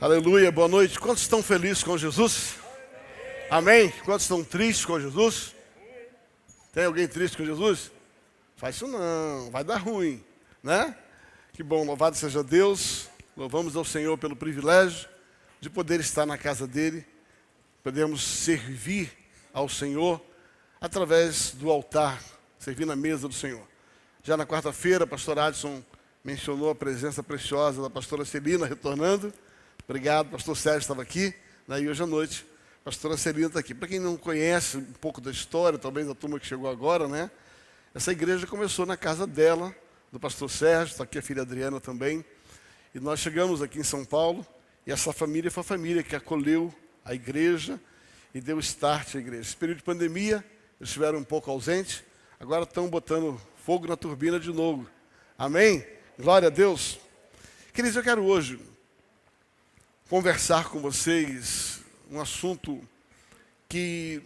Aleluia, boa noite. Quantos estão felizes com Jesus? Amém? Quantos estão tristes com Jesus? Tem alguém triste com Jesus? Faz isso não, vai dar ruim, né? Que bom, louvado seja Deus. Louvamos ao Senhor pelo privilégio de poder estar na casa dEle. Podemos servir ao Senhor através do altar, servir na mesa do Senhor. Já na quarta-feira, o pastor Adson mencionou a presença preciosa da pastora Celina retornando. Obrigado, pastor Sérgio estava aqui, né? E hoje à noite a pastora Celina está aqui. Para quem não conhece um pouco da história, talvez da turma que chegou agora, né? Essa igreja começou na casa dela, do pastor Sérgio, está aqui a filha Adriana também. E nós chegamos aqui em São Paulo, e essa família foi a família que acolheu a igreja e deu start à igreja. Esse período de pandemia, eles estiveram um pouco ausentes, agora estão botando fogo na turbina de novo. Amém? Glória a Deus. Queridos, eu quero hoje conversar com vocês um assunto que,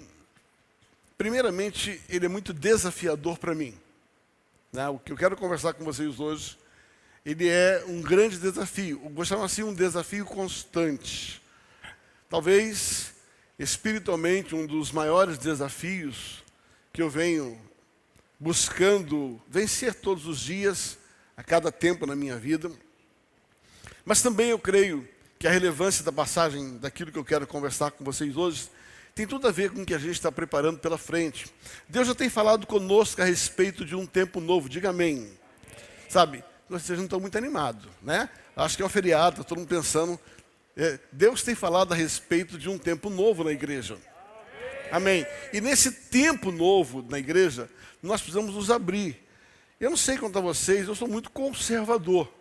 primeiramente, ele é muito desafiador para mim. Né? O que eu quero conversar com vocês hoje, ele é um grande desafio. Eu vou chamar assim um desafio constante. Talvez, espiritualmente, um dos maiores desafios que eu venho buscando vencer todos os dias, a cada tempo na minha vida. Mas também eu creio que a relevância da passagem, daquilo que eu quero conversar com vocês hoje, tem tudo a ver com o que a gente está preparando pela frente. Deus já tem falado conosco a respeito de um tempo novo, diga amém. Sabe, vocês não estão muito animados, né? Acho que é um feriado, está todo mundo pensando. Deus tem falado a respeito de um tempo novo na igreja. Amém. E nesse tempo novo na igreja, nós precisamos nos abrir. Eu não sei quanto a vocês, eu sou muito conservador.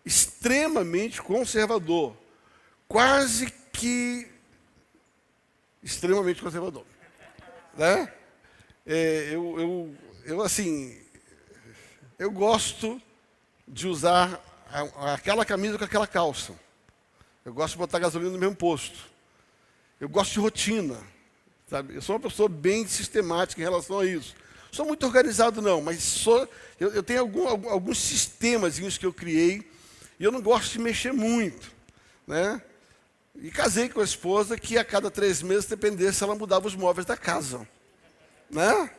Extremamente conservador. Quase que extremamente conservador. Né? Eu gosto de usar aquela camisa com aquela calça. Eu gosto de botar gasolina no mesmo posto. Eu gosto de rotina. Sabe? Eu sou uma pessoa bem sistemática em relação a isso. Sou muito organizado não, mas eu tenho alguns sistemas que eu criei e eu não gosto de mexer muito. Né? E casei com a esposa que a cada 3 meses, dependesse, ela mudava os móveis da casa. Né?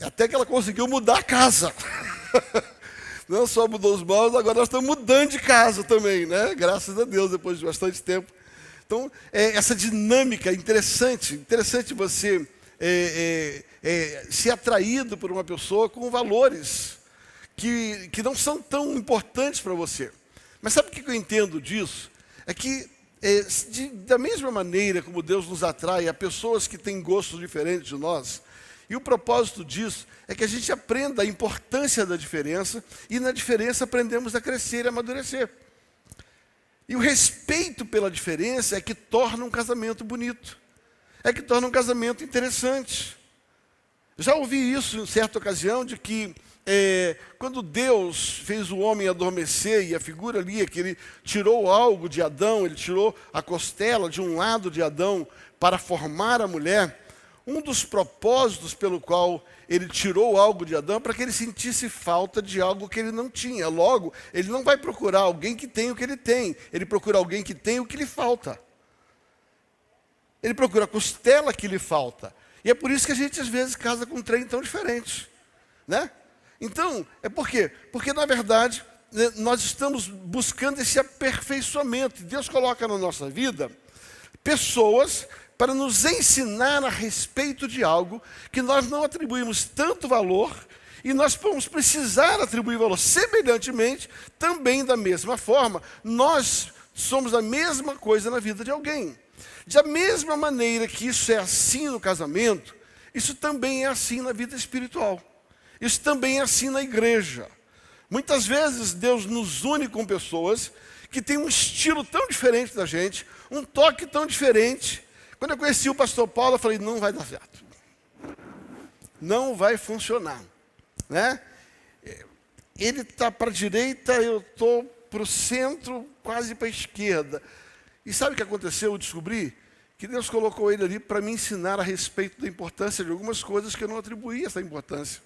Até que ela conseguiu mudar a casa. Não só mudou os móveis, agora nós estamos mudando de casa também, né? Graças a Deus, depois de bastante tempo. Então, essa dinâmica interessante você ser atraído por uma pessoa com valores que não são tão importantes para você. Mas sabe o que eu entendo disso? É que, da mesma maneira como Deus nos atrai a pessoas que têm gostos diferentes de nós, e o propósito disso é que a gente aprenda a importância da diferença, e na diferença aprendemos a crescer e amadurecer. E o respeito pela diferença é que torna um casamento bonito, é que torna um casamento interessante. Já ouvi isso em certa ocasião, de que quando Deus fez o homem adormecer, e a figura ali é que ele tirou algo de Adão, ele tirou a costela de um lado de Adão para formar a mulher, um dos propósitos pelo qual ele tirou algo de Adão é para que ele sentisse falta de algo que ele não tinha. Logo, ele não vai procurar alguém que tem o que ele tem, ele procura alguém que tem o que lhe falta. Ele procura a costela que lhe falta. E é por isso que a gente às vezes casa com um trem tão diferente, né? Então, por quê? Porque na verdade nós estamos buscando esse aperfeiçoamento. Deus coloca na nossa vida pessoas para nos ensinar a respeito de algo que nós não atribuímos tanto valor, e nós vamos precisar atribuir valor. Semelhantemente, também da mesma forma, nós somos a mesma coisa na vida de alguém. Da mesma maneira que isso é assim no casamento, isso também é assim na vida espiritual. Isso também é assim na igreja. Muitas vezes Deus nos une com pessoas que têm um estilo tão diferente da gente, um toque tão diferente. Quando eu conheci o pastor Paulo, eu falei, não vai dar certo. Não vai funcionar. Né? Ele está para a direita, eu estou para o centro, quase para a esquerda. E sabe o que aconteceu? Eu descobri que Deus colocou ele ali para me ensinar a respeito da importância de algumas coisas que eu não atribuía essa importância.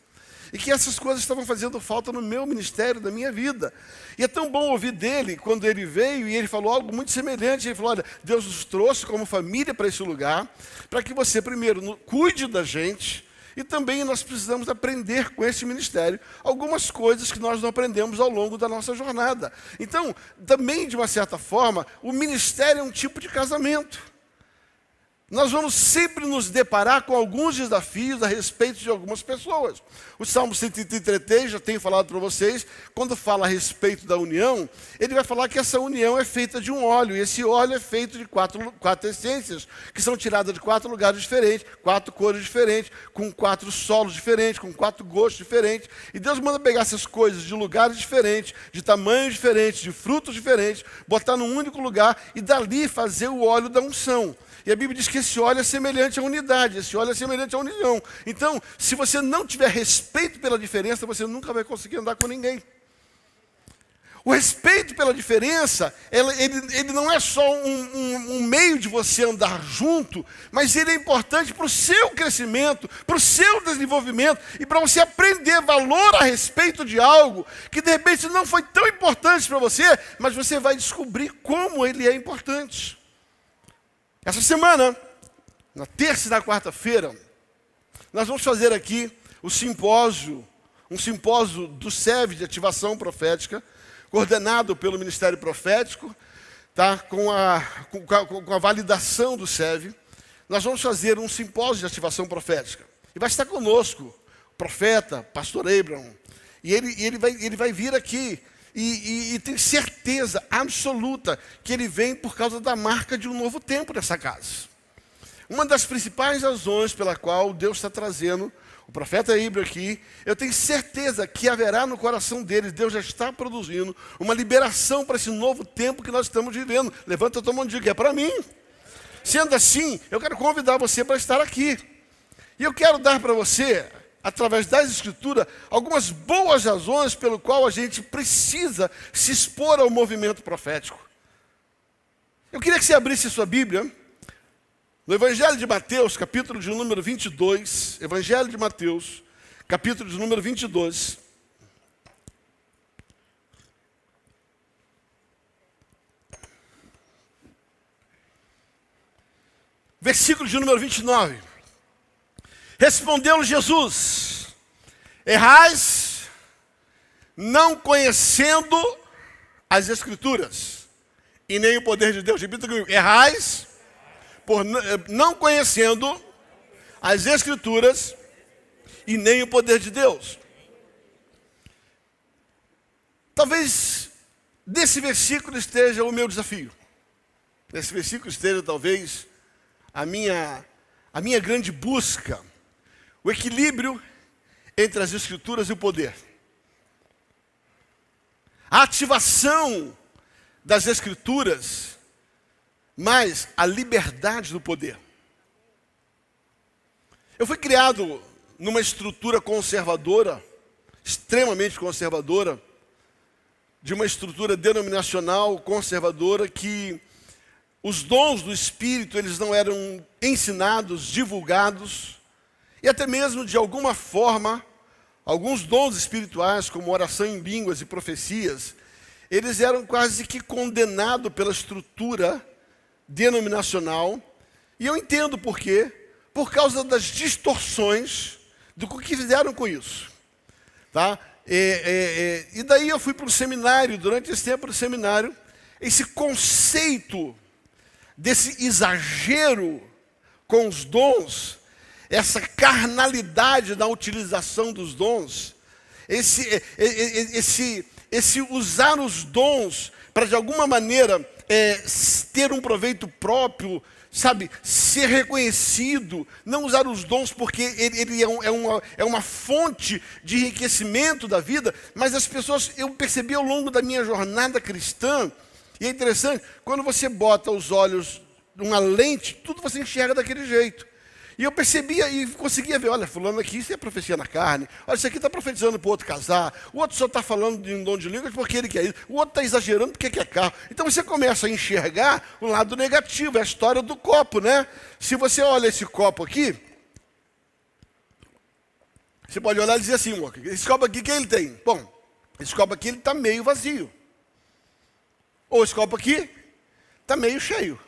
e que essas coisas estavam fazendo falta no meu ministério, na minha vida. E é tão bom ouvir dele, quando ele veio e ele falou algo muito semelhante. Ele falou, olha, Deus nos trouxe como família para esse lugar, para que você primeiro cuide da gente, e também nós precisamos aprender com esse ministério algumas coisas que nós não aprendemos ao longo da nossa jornada. Então, também de uma certa forma, o ministério é um tipo de casamento. Nós vamos sempre nos deparar com alguns desafios a respeito de algumas pessoas. O Salmo 133, já tenho falado para vocês, quando fala a respeito da união, ele vai falar que essa união é feita de um óleo, e esse óleo é feito de quatro essências, que são tiradas de 4 lugares diferentes, 4 cores diferentes, com 4 solos diferentes, com 4 gostos diferentes. E Deus manda pegar essas coisas de lugares diferentes, de tamanhos diferentes, de frutos diferentes, botar num único lugar e dali fazer o óleo da unção. E a Bíblia diz que esse óleo é semelhante à unidade, esse óleo é semelhante à união. Então, se você não tiver respeito pela diferença, você nunca vai conseguir andar com ninguém. O respeito pela diferença, ele não é só um meio de você andar junto, mas ele é importante para o seu crescimento, para o seu desenvolvimento e para você aprender valor a respeito de algo que de repente não foi tão importante para você, mas você vai descobrir como ele é importante. Essa semana, na terça e na quarta-feira, nós vamos fazer aqui um simpósio do SEV, de ativação profética, coordenado pelo Ministério Profético, tá? com a validação do SEV. Nós vamos fazer um simpósio de ativação profética. E vai estar conosco o profeta, pastor Abraham. E ele vai vir aqui. E tenho certeza absoluta que ele vem por causa da marca de um novo tempo nessa casa. Uma das principais razões pela qual Deus está trazendo o profeta Abraham aqui, eu tenho certeza que haverá no coração deles, Deus já está produzindo uma liberação para esse novo tempo que nós estamos vivendo. Levanta a tua mão e diga, é para mim. Sendo assim, eu quero convidar você para estar aqui. E eu quero dar para você, através das Escrituras, algumas boas razões pelo qual a gente precisa se expor ao movimento profético. Eu queria que você abrisse sua Bíblia no Evangelho de Mateus, capítulo de número 22. Evangelho de Mateus, capítulo de número 22. Versículo de número 29. Respondeu-lhe Jesus, errais, não conhecendo as Escrituras, e nem o poder de Deus. Repita comigo, errais, por não conhecendo as Escrituras, e nem o poder de Deus. Talvez nesse versículo esteja o meu desafio. Nesse versículo esteja talvez a minha grande busca. O equilíbrio entre as Escrituras e o poder. A ativação das Escrituras, mas a liberdade do poder. Eu fui criado numa estrutura conservadora, extremamente conservadora, de uma estrutura denominacional conservadora, que os dons do Espírito eles não eram ensinados, divulgados. E até mesmo, de alguma forma, alguns dons espirituais, como oração em línguas e profecias, eles eram quase que condenados pela estrutura denominacional. E eu entendo por quê. Por causa das distorções do que fizeram com isso. Tá? E daí eu fui para o seminário, durante esse tempo do seminário, esse conceito desse exagero com os dons, essa carnalidade na utilização dos dons, esse usar os dons para de alguma maneira ter um proveito próprio, sabe, ser reconhecido, não usar os dons porque ele é uma fonte de enriquecimento da vida, mas as pessoas, eu percebi ao longo da minha jornada cristã, e é interessante, quando você bota os olhos numa lente, tudo você enxerga daquele jeito. E eu percebia e conseguia ver, olha, fulano aqui, isso é profecia na carne. Olha, isso aqui está profetizando para o outro casar. O outro só está falando de um dom de línguas porque ele quer isso. O outro está exagerando porque quer carro. Então você começa a enxergar o lado negativo, é a história do copo, né? Se você olha esse copo aqui, Você pode olhar e dizer assim, esse copo aqui, quem ele tem? Bom, esse copo aqui ele está meio vazio. Ou esse copo aqui está meio cheio.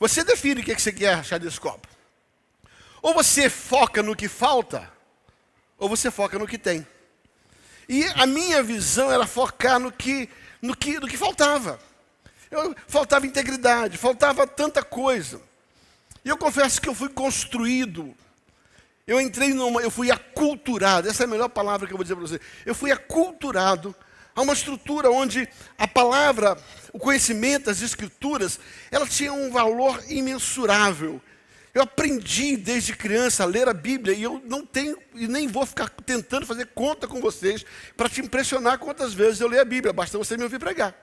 Você define o que você quer achar desse copo. Ou você foca no que falta, ou você foca no que tem. E a minha visão era focar no que faltava. Faltava integridade, faltava tanta coisa. E eu confesso que eu fui construído. Eu fui aculturado, essa é a melhor palavra que eu vou dizer para você. Eu fui aculturado a uma estrutura onde a palavra, o conhecimento, as escrituras, elas tinham um valor imensurável. Eu aprendi desde criança a ler a Bíblia e eu não tenho e nem vou ficar tentando fazer conta com vocês para te impressionar quantas vezes eu leio a Bíblia, basta você me ouvir pregar.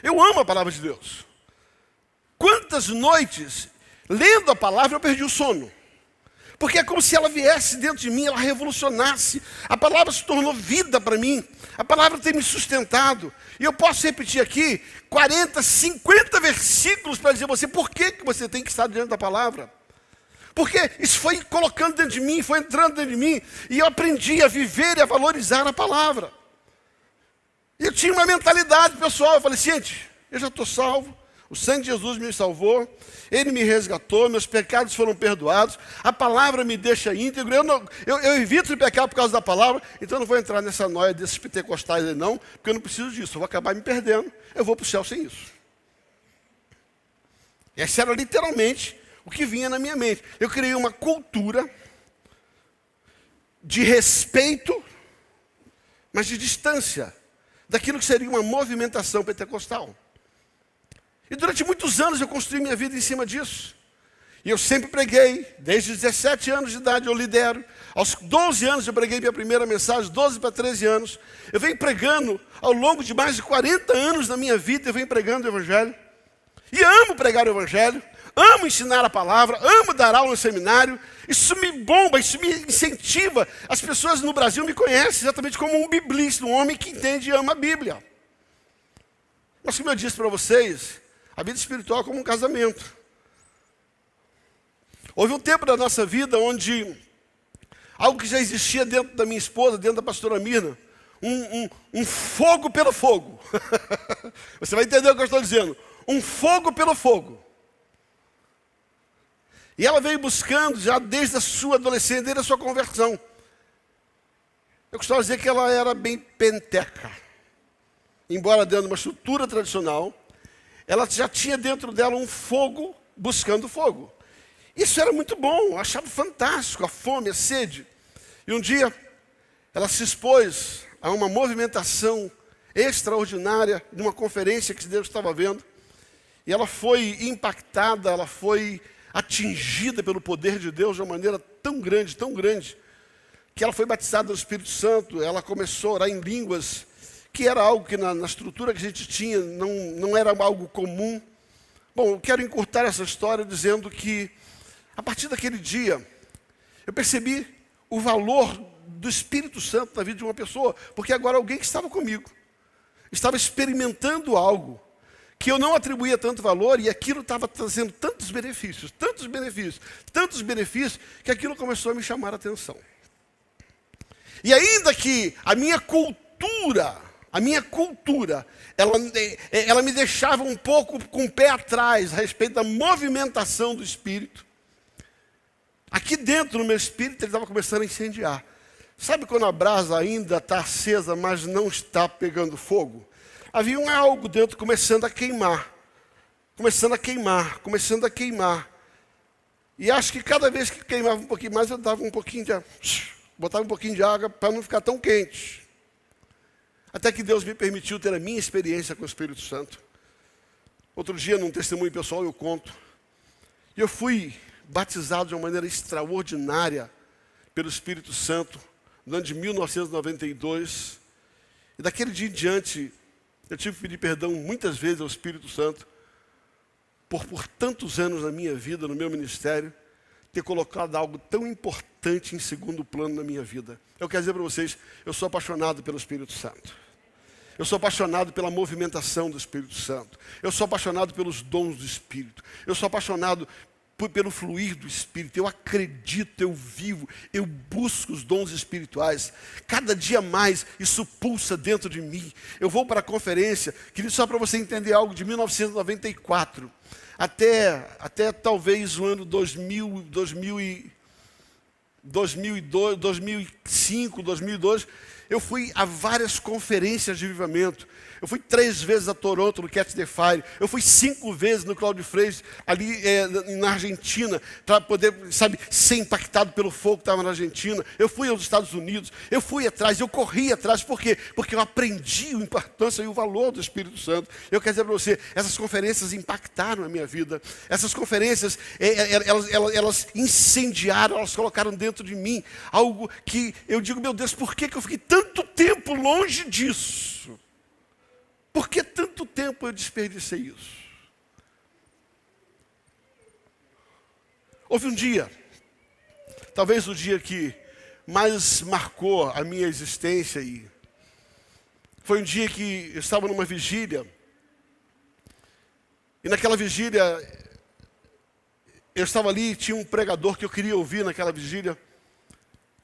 Eu amo a palavra de Deus. Quantas noites, lendo a palavra, eu perdi o sono. Porque é como se ela viesse dentro de mim, ela revolucionasse. A palavra se tornou vida para mim. A palavra tem me sustentado. E eu posso repetir aqui 40, 50 versículos para dizer a você por que você tem que estar diante da palavra. Porque isso foi colocando dentro de mim, foi entrando dentro de mim. E eu aprendi a viver e a valorizar a palavra. E eu tinha uma mentalidade pessoal. Eu falei, gente, eu já estou salvo. O sangue de Jesus me salvou, Ele me resgatou, meus pecados foram perdoados, a palavra me deixa íntegro, eu evito de pecar por causa da palavra, então eu não vou entrar nessa noia desses pentecostais aí não, porque eu não preciso disso, eu vou acabar me perdendo, eu vou para o céu sem isso. Essa era literalmente o que vinha na minha mente. Eu criei uma cultura de respeito, mas de distância, daquilo que seria uma movimentação pentecostal. E durante muitos anos eu construí minha vida em cima disso. E eu sempre preguei, desde os 17 anos de idade eu lidero. Aos 12 anos eu preguei minha primeira mensagem, 12 para 13 anos. Eu venho pregando ao longo de mais de 40 anos da minha vida, eu venho pregando o Evangelho. E amo pregar o Evangelho, amo ensinar a palavra, amo dar aula no seminário. Isso me bomba, isso me incentiva. As pessoas no Brasil me conhecem exatamente como um biblista, um homem que entende e ama a Bíblia. Mas como eu disse para vocês, a vida espiritual é como um casamento. Houve um tempo da nossa vida onde algo que já existia dentro da minha esposa, dentro da pastora Mirna, um fogo pelo fogo. Você vai entender o que eu estou dizendo. Um fogo pelo fogo. E ela veio buscando já desde a sua adolescência, desde a sua conversão. Eu costumo dizer que ela era bem penteca. Embora dentro de uma estrutura tradicional, ela já tinha dentro dela um fogo buscando fogo. Isso era muito bom, eu achava fantástico, a fome, a sede. E um dia, ela se expôs a uma movimentação extraordinária de uma conferência que Deus estava vendo. E ela foi impactada, ela foi atingida pelo poder de Deus de uma maneira tão grande, que ela foi batizada no Espírito Santo, ela começou a orar em línguas, que era algo que na estrutura que a gente tinha não era algo comum. Bom, eu quero encurtar essa história dizendo que, a partir daquele dia, eu percebi o valor do Espírito Santo na vida de uma pessoa, porque agora alguém que estava comigo, estava experimentando algo que eu não atribuía tanto valor, e aquilo estava trazendo tantos benefícios, que aquilo começou a me chamar a atenção. E ainda que a minha cultura, ela me deixava um pouco com o pé atrás a respeito da movimentação do Espírito. Aqui dentro no meu espírito ele estava começando a incendiar. Sabe quando a brasa ainda está acesa, mas não está pegando fogo? Havia algo dentro começando a queimar. E acho que cada vez que queimava um pouquinho mais, eu dava botava um pouquinho de água para não ficar tão quente. Até que Deus me permitiu ter a minha experiência com o Espírito Santo. Outro dia, num testemunho pessoal, eu conto. E eu fui batizado de uma maneira extraordinária pelo Espírito Santo, no ano de 1992. E daquele dia em diante, eu tive que pedir perdão muitas vezes ao Espírito Santo, por tantos anos na minha vida, no meu ministério, ter colocado algo tão importante em segundo plano na minha vida. Eu quero dizer para vocês, eu sou apaixonado pelo Espírito Santo. Eu sou apaixonado pela movimentação do Espírito Santo. Eu sou apaixonado pelos dons do Espírito. Eu sou apaixonado pelo fluir do Espírito. Eu acredito, eu vivo, eu busco os dons espirituais. Cada dia mais isso pulsa dentro de mim. Eu vou para a conferência, querido, só para você entender algo, de 1994 até talvez o ano 2005, 2002, eu fui a várias conferências de avivamento. Eu fui 3 vezes a Toronto, no Catch the Fire. Eu fui 5 vezes no Cláudio Freire, ali na Argentina, para poder, ser impactado pelo fogo que estava na Argentina. Eu fui aos Estados Unidos, eu fui atrás, eu corri atrás. Por quê? Porque eu aprendi a importância e o valor do Espírito Santo. Eu quero dizer para você, essas conferências impactaram a minha vida. Essas conferências, elas incendiaram, elas colocaram dentro de mim algo que eu digo, meu Deus, por que eu fiquei tanto tempo longe disso? Por que tanto tempo eu desperdicei isso? Houve um dia, talvez o dia que mais marcou a minha existência, e foi um dia que eu estava numa vigília, e naquela vigília, eu estava ali e tinha um pregador que eu queria ouvir naquela vigília,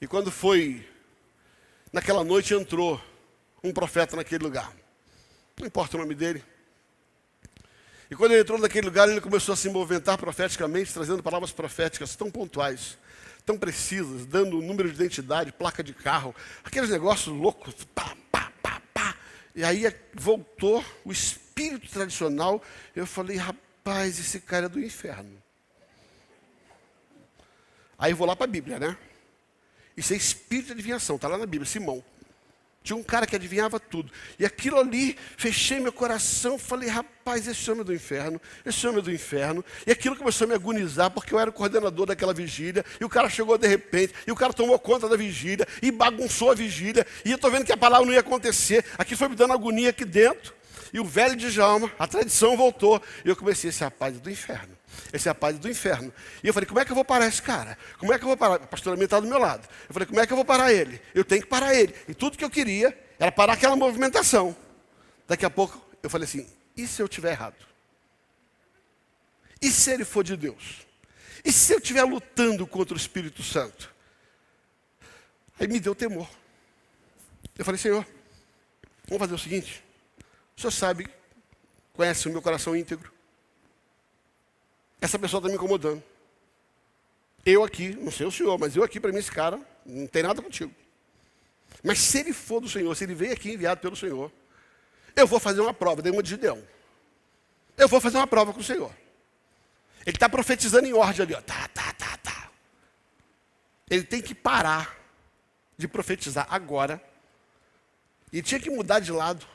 e quando foi, naquela noite entrou um profeta naquele lugar. Não importa o nome dele. E quando ele entrou naquele lugar, ele começou a se movimentar profeticamente, trazendo palavras proféticas tão pontuais, tão precisas, dando número de identidade, placa de carro, aqueles negócios loucos, pá, pá, pá, pá. E aí voltou o espírito tradicional. Eu falei, rapaz, esse cara é do inferno. Aí eu vou lá para a Bíblia, né? Isso é espírito de adivinhação, está lá na Bíblia, Simão. Tinha um cara que adivinhava tudo. E aquilo ali, fechei meu coração, falei, rapaz, esse homem é do inferno, esse homem é do inferno. E aquilo começou a me agonizar, porque eu era o coordenador daquela vigília, e o cara chegou de repente, e o cara tomou conta da vigília, e bagunçou a vigília, e eu estou vendo que a palavra não ia acontecer. Aqui foi me dando agonia aqui dentro. E o velho Djalma, a tradição voltou, e eu comecei, esse rapaz é do inferno. Esse rapaz é do inferno. E eu falei, como é que eu vou parar esse cara? Como é que eu vou parar? O pastor Amir está do meu lado. Eu falei, como é que eu vou parar ele? Eu tenho que parar ele. E tudo que eu queria era parar aquela movimentação. Daqui a pouco, eu falei assim, e se eu estiver errado? E se ele for de Deus? E se eu estiver lutando contra o Espírito Santo? Aí me deu temor. Eu falei, Senhor, vamos fazer o seguinte. O Senhor sabe, conhece o meu coração íntegro. Essa pessoa está me incomodando. Eu aqui, não sei o senhor, mas eu aqui, para mim, esse cara, não tem nada contigo. Mas se ele for do Senhor, se ele veio aqui enviado pelo Senhor, eu vou fazer uma prova, dei uma de Gideão. Eu vou fazer uma prova com o Senhor. Ele está profetizando em ordem ali, ó. Tá. Ele tem que parar de profetizar agora. E tinha que mudar de lado.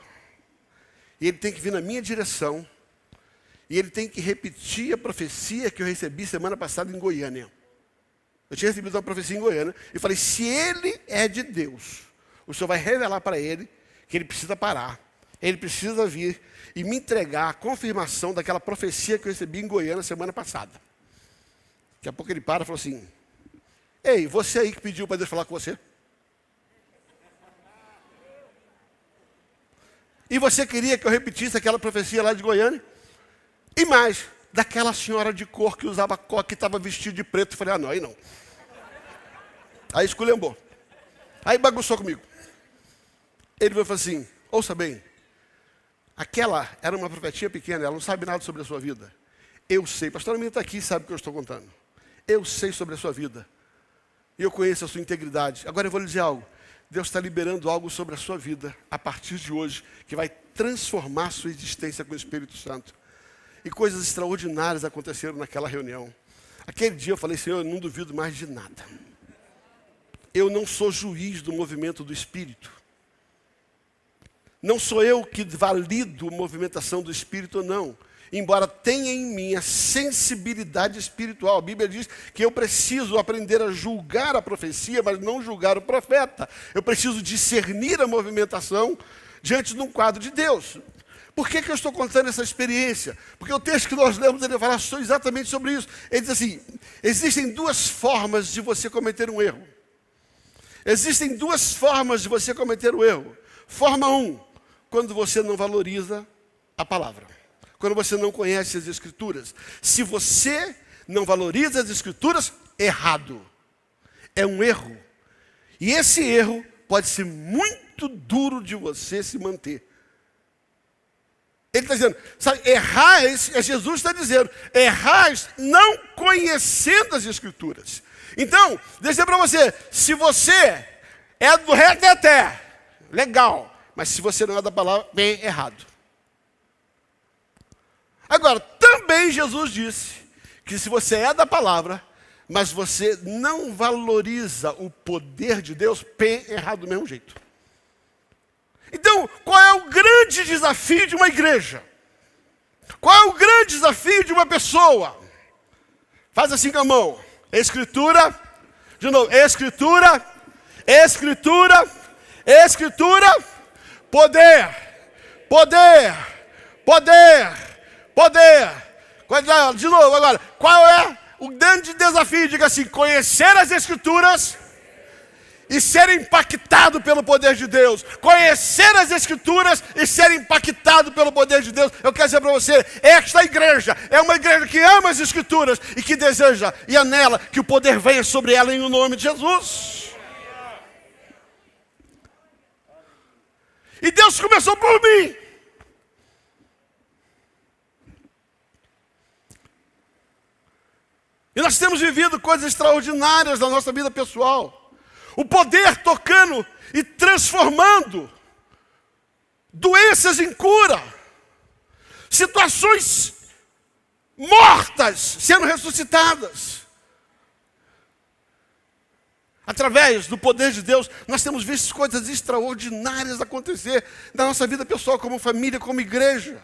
E ele tem que vir na minha direção. E ele tem que repetir a profecia que eu recebi semana passada em Goiânia. Eu tinha recebido uma profecia em Goiânia. E falei, se ele é de Deus, o Senhor vai revelar para ele que ele precisa parar. Ele precisa vir e me entregar a confirmação daquela profecia que eu recebi em Goiânia semana passada. Daqui a pouco ele para e falou assim, ei, você aí que pediu para Deus falar com você? E você queria que eu repetisse aquela profecia lá de Goiânia? E mais, daquela senhora de cor que usava coque, que estava vestida de preto. Eu falei, não, aí não. Aí esculhambou. Aí bagunçou comigo. Ele veio e falou assim, ouça bem, aquela era uma profetinha pequena, ela não sabe nada sobre a sua vida. Eu sei, pastor Amir está aqui e sabe o que eu estou contando. Eu sei sobre a sua vida. E eu conheço a sua integridade. Agora eu vou lhe dizer algo. Deus está liberando algo sobre a sua vida, a partir de hoje, que vai transformar a sua existência com o Espírito Santo. E coisas extraordinárias aconteceram naquela reunião. Aquele dia eu falei, Senhor, eu não duvido mais de nada. Eu não sou juiz do movimento do Espírito. Não sou eu que valido a movimentação do Espírito ou não. Embora tenha em mim a sensibilidade espiritual. A Bíblia diz que eu preciso aprender a julgar a profecia, mas não julgar o profeta. Eu preciso discernir a movimentação diante de um quadro de Deus. Por que eu estou contando essa experiência? Porque o texto que nós lemos, ele fala exatamente sobre isso. Ele diz assim, existem 2 formas de você cometer um erro. Existem 2 formas de você cometer o erro. Forma 1, quando você não valoriza a palavra. Quando você não conhece as Escrituras. Se você não valoriza as Escrituras, errado. É um erro. E esse erro pode ser muito duro de você se manter. Ele está dizendo, sabe, errais, Jesus está dizendo, errais não conhecendo as Escrituras. Então, deixa eu dizer para você, se você é do reteté, legal, mas se você não é da palavra, bem errado. Agora, também Jesus disse que se você é da palavra, mas você não valoriza o poder de Deus, bem errado do mesmo jeito. Então, qual é o grande desafio de uma igreja? Qual é o grande desafio de uma pessoa? Faz assim com a mão. Escritura, de novo, escritura, escritura, escritura, poder, poder, poder, poder. De novo agora, qual é o grande desafio? Diga assim, conhecer as Escrituras e ser impactado pelo poder de Deus. Conhecer as Escrituras e ser impactado pelo poder de Deus. Eu quero dizer para você, esta igreja é uma igreja que ama as Escrituras e que deseja e anela que o poder venha sobre ela em nome de Jesus. E Deus começou por mim. E nós temos vivido coisas extraordinárias na nossa vida pessoal. O poder tocando e transformando doenças em cura. Situações mortas sendo ressuscitadas. Através do poder de Deus, nós temos visto coisas extraordinárias acontecer na nossa vida pessoal, como família, como igreja.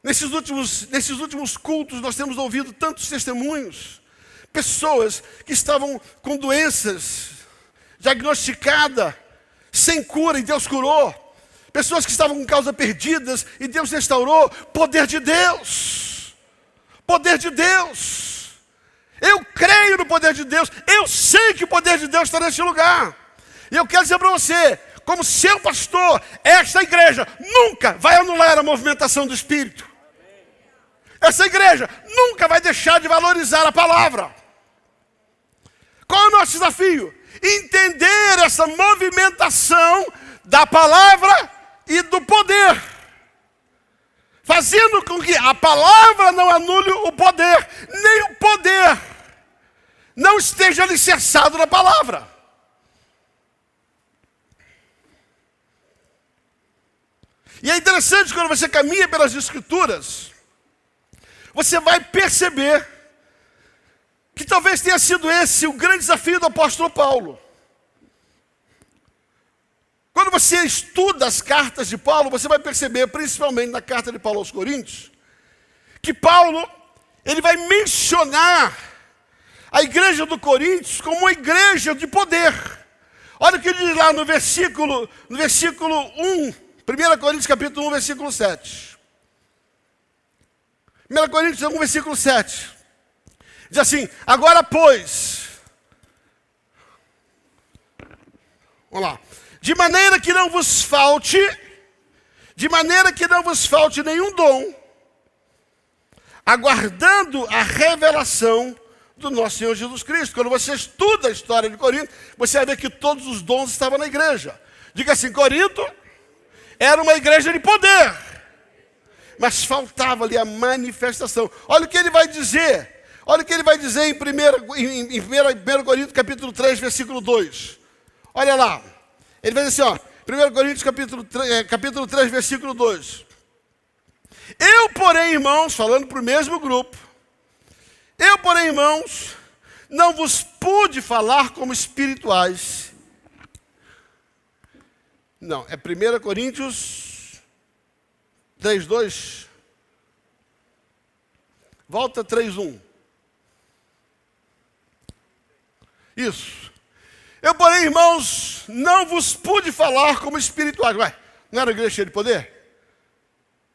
Nesses últimos cultos, nós temos ouvido tantos testemunhos. Pessoas que estavam com doenças diagnosticadas, sem cura, e Deus curou. Pessoas que estavam com causas perdidas, e Deus restaurou. Poder de Deus. Poder de Deus. Eu creio no poder de Deus. Eu sei que o poder de Deus está neste lugar. E eu quero dizer para você, como seu pastor, esta igreja nunca vai anular a movimentação do Espírito. Essa igreja nunca vai deixar de valorizar a palavra. Qual é o nosso desafio? Entender essa movimentação da palavra e do poder. Fazendo com que a palavra não anule o poder, nem o poder não esteja alicerçado na palavra. E é interessante quando você caminha pelas Escrituras, você vai perceber que talvez tenha sido esse o grande desafio do apóstolo Paulo. Quando você estuda as cartas de Paulo, você vai perceber, principalmente na carta de Paulo aos Coríntios, que Paulo, ele vai mencionar a igreja do Coríntios como uma igreja de poder. Olha o que ele diz lá no versículo 1, 1 Coríntios capítulo 1, versículo 7. 1 Coríntios 1, versículo 7. Diz assim, agora pois, vamos lá, de maneira que não vos falte nenhum dom, aguardando a revelação do nosso Senhor Jesus Cristo. Quando você estuda a história de Corinto, você vai ver que todos os dons estavam na igreja. Diga assim, Corinto era uma igreja de poder, mas faltava ali a manifestação. Olha o que ele vai dizer. Olha o que ele vai dizer em 1 Coríntios capítulo 3, versículo 2. Olha lá. Ele vai dizer assim, ó, 1 Coríntios capítulo 3, versículo 2. Eu, porém, irmãos, falando para o mesmo grupo, eu, porém, irmãos, não vos pude falar como espirituais. Não, é 1 Coríntios 3, 2. Volta 3, 1. Isso. Eu, porém, irmãos, não vos pude falar como espirituais. Ué, não era uma igreja cheia de poder?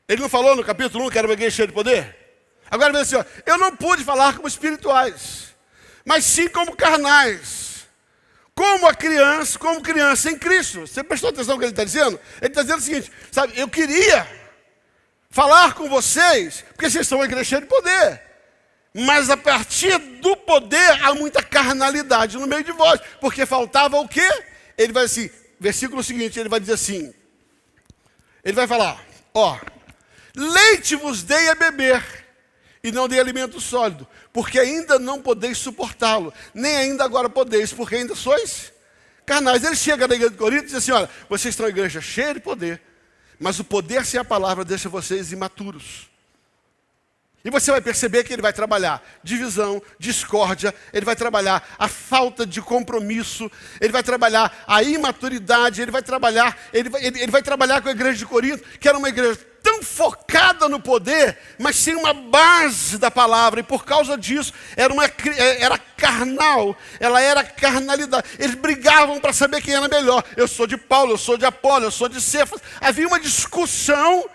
Ele não falou no capítulo 1 que era uma igreja cheia de poder? Agora ele diz assim, ó, eu não pude falar como espirituais, mas sim como carnais. Como criança em Cristo. Você prestou atenção no que ele está dizendo? Ele está dizendo o seguinte, sabe, eu queria falar com vocês, porque vocês são uma igreja cheia de poder. Mas a partir do poder há muita carnalidade no meio de vós. Porque faltava o quê? Ele vai assim, versículo seguinte, ele vai dizer assim. Ele vai falar, leite vos dei a beber, e não dei alimento sólido, porque ainda não podeis suportá-lo, nem ainda agora podeis, porque ainda sois carnais. Ele chega na igreja de Corinto e diz assim, olha, vocês estão uma igreja cheia de poder, mas o poder sem a palavra deixa vocês imaturos. E você vai perceber que ele vai trabalhar divisão, discórdia, ele vai trabalhar a falta de compromisso, ele vai trabalhar a imaturidade, ele vai trabalhar com a igreja de Corinto, que era uma igreja tão focada no poder, mas sem uma base da palavra, e por causa disso, era carnal, ela era carnalidade. Eles brigavam para saber quem era melhor. Eu sou de Paulo, eu sou de Apolo, eu sou de Cefas. Havia uma discussão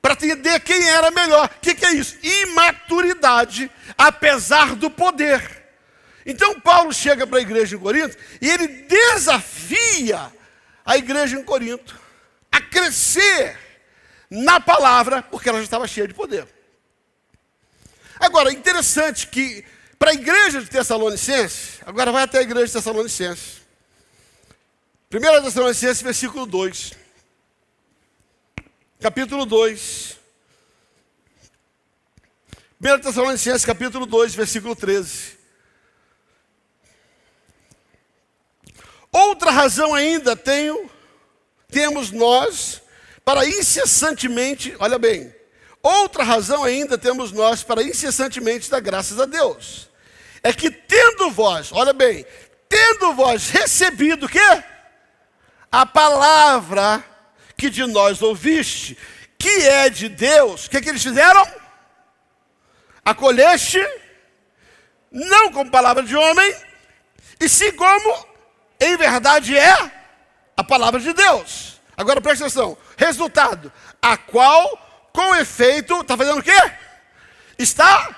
para entender quem era melhor. O que é isso? Imaturidade, apesar do poder. Então Paulo chega para a igreja em Corinto e ele desafia a igreja em Corinto a crescer na palavra, porque ela já estava cheia de poder. Agora, interessante que para a igreja de Tessalonicenses, agora vai até a igreja de Tessalonicenses. 1 Tessalonicenses, versículo 2. Capítulo 2. 1 Tessalonicenses, capítulo 2, versículo 13. Outra razão ainda temos nós para incessantemente, olha bem, outra razão ainda temos nós para incessantemente dar graças a Deus. É que tendo vós, olha bem, tendo vós recebido o quê? A palavra que de nós ouviste, que é de Deus, o que eles fizeram? Acolheste, não como palavra de homem, e sim como em verdade é a palavra de Deus. Agora presta atenção, resultado, a qual, com efeito, está fazendo o quê? Está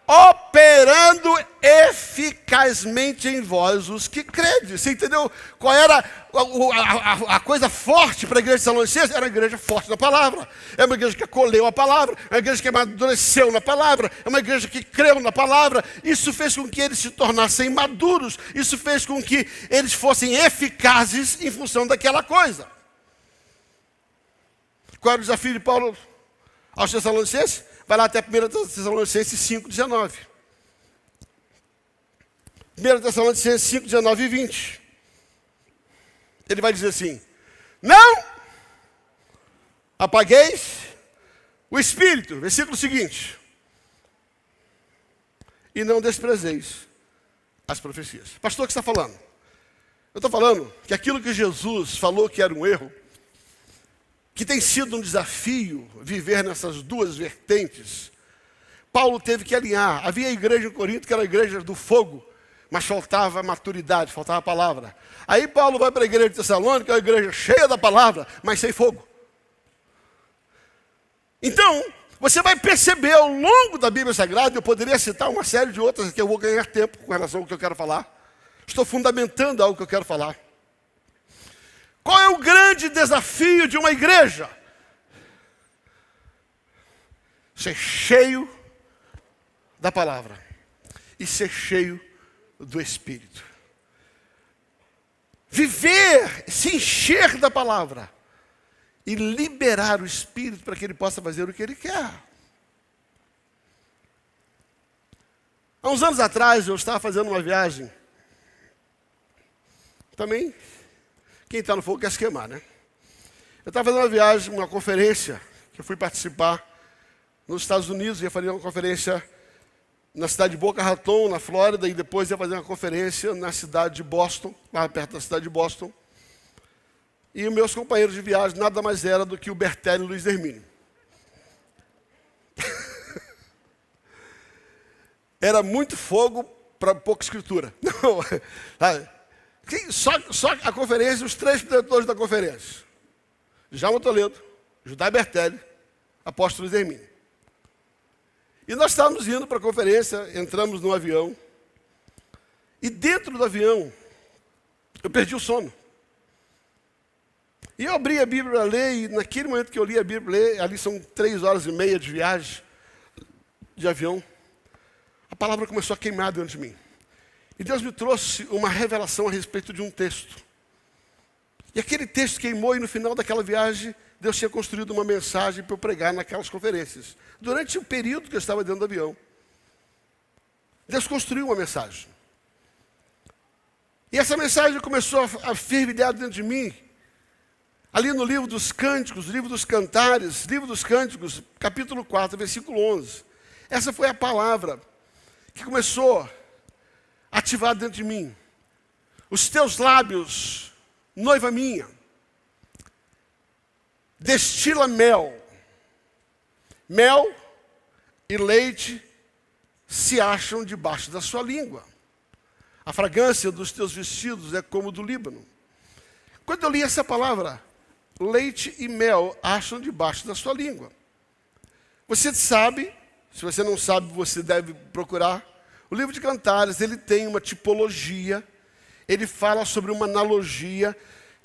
operando eficazmente em vós os que credes. Você entendeu qual era a coisa forte para a igreja de Tessalonicenses? Era uma igreja forte na palavra. É uma igreja que acolheu a palavra. É uma igreja que amadureceu na palavra. É uma igreja que creu na palavra. Isso fez com que eles se tornassem maduros. Isso fez com que eles fossem eficazes em função daquela coisa. Qual era o desafio de Paulo aos Tessalonicenses? Vai lá até 1 Tessalonicenses 5:19. 1 Tessalonicenses 5:19 e 20. Ele vai dizer assim: não apagueis o espírito. Versículo seguinte. E não desprezeis as profecias. Pastor, o que você está falando? Eu estou falando que aquilo que Jesus falou que era um erro, que tem sido um desafio viver nessas duas vertentes, Paulo teve que alinhar. Havia a igreja em Corinto, que era a igreja do fogo, mas faltava maturidade, faltava palavra. Aí Paulo vai para a igreja de Tessalônica, que é uma igreja cheia da palavra, mas sem fogo. Então, você vai perceber ao longo da Bíblia Sagrada, eu poderia citar uma série de outras, que eu vou ganhar tempo com relação ao que eu quero falar. Estou fundamentando algo que eu quero falar. Qual é o grande desafio de uma igreja? Ser cheio da palavra e ser cheio do Espírito. Viver, se encher da palavra e liberar o Espírito para que ele possa fazer o que ele quer. Há uns anos atrás eu estava fazendo uma viagem. Também, quem está no fogo quer se queimar, né? Eu estava fazendo uma viagem, uma conferência, que eu fui participar nos Estados Unidos, ia fazer uma conferência na cidade de Boca Raton, na Flórida, e depois ia fazer uma conferência na cidade de Boston, lá perto da cidade de Boston. E os meus companheiros de viagem nada mais era do que o Bertelli e o Luiz Hermínio. Era muito fogo para pouca escritura. Não, só a conferência, os três diretores da conferência: Djalma Toledo, Judá Bertelli, apóstolo Luiz Hermínio. E nós estávamos indo para a conferência, entramos no avião, e dentro do avião, eu perdi o sono. E eu abri a Bíblia para ler, e naquele momento que eu li a Bíblia, ali são 3h30 de viagem, de avião, a palavra começou a queimar dentro de mim. E Deus me trouxe uma revelação a respeito de um texto. E aquele texto queimou, e no final daquela viagem, Deus tinha construído uma mensagem para eu pregar naquelas conferências. Durante o período que eu estava dentro do avião, Deus construiu uma mensagem. E essa mensagem começou a fervilhar dentro de mim, ali no livro dos Cânticos, livro dos Cantares, livro dos Cânticos, capítulo 4, versículo 11. Essa foi a palavra que começou a ativar dentro de mim. Os teus lábios, noiva minha, destila mel. Mel e leite se acham debaixo da sua língua. A fragrância dos teus vestidos é como do Líbano. Quando eu li essa palavra, leite e mel acham debaixo da sua língua. Você sabe, se você não sabe, você deve procurar. O livro de Cantares, ele tem uma tipologia, ele fala sobre uma analogia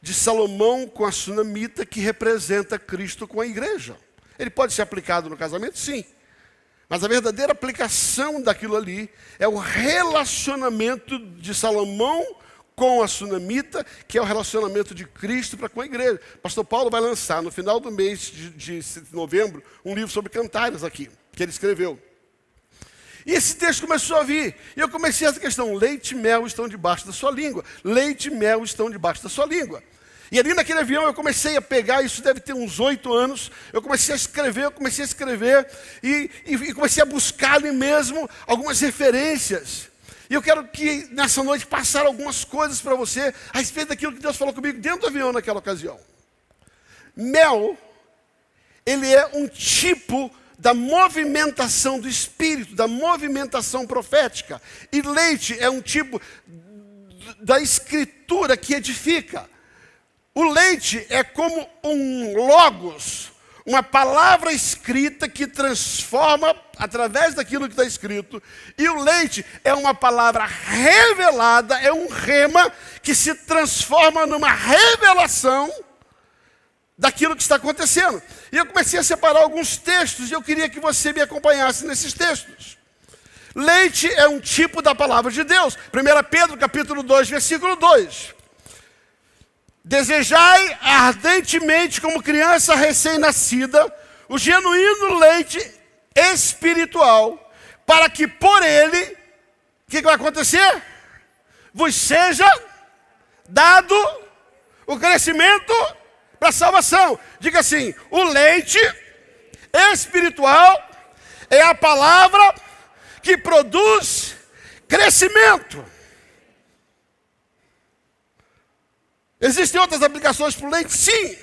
de Salomão com a sunamita que representa Cristo com a igreja. Ele pode ser aplicado no casamento? Sim. Mas a verdadeira aplicação daquilo ali é o relacionamento de Salomão com a sunamita, que é o relacionamento de Cristo para com a igreja. Pastor Paulo vai lançar no final do mês de novembro um livro sobre Cantares aqui, que ele escreveu. E esse texto começou a vir, e eu comecei essa questão: leite e mel estão debaixo da sua língua, leite e mel estão debaixo da sua língua. E ali naquele avião eu comecei a pegar, isso deve ter uns 8 anos, eu comecei a escrever, e comecei a buscar ali mesmo algumas referências. E eu quero que nessa noite passar algumas coisas para você a respeito daquilo que Deus falou comigo dentro do avião naquela ocasião. Mel, ele é um tipo da movimentação do Espírito, da movimentação profética. E leite é um tipo da escritura que edifica. O leite é como um logos, uma palavra escrita que transforma através daquilo que está escrito. E o leite é uma palavra revelada, é um rema que se transforma numa revelação daquilo que está acontecendo. E eu comecei a separar alguns textos e eu queria que você me acompanhasse nesses textos. Leite é um tipo da palavra de Deus. 1 Pedro capítulo 2, versículo 2. Desejai ardentemente, como criança recém-nascida, o genuíno leite espiritual, para que por ele, o que vai acontecer? Vos seja dado o crescimento para a salvação. Diga assim: o leite espiritual é a palavra que produz crescimento. Existem outras aplicações para o leite? Sim.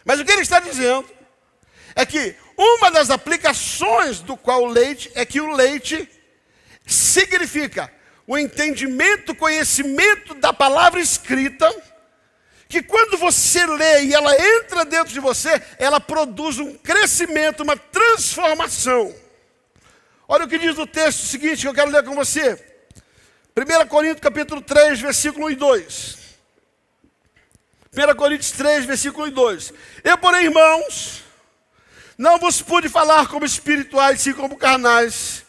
Mas o que ele está dizendo é que uma das aplicações do qual o leite é que o leite significa o entendimento, conhecimento da palavra escrita, que quando você lê e ela entra dentro de você, ela produz um crescimento, uma transformação. Olha o que diz o texto seguinte que eu quero ler com você. 1 Coríntios capítulo 3, versículo 1 e 2. 1 Coríntios 3, versículo 2. Eu, porém, irmãos, não vos pude falar como espirituais, sim como carnais,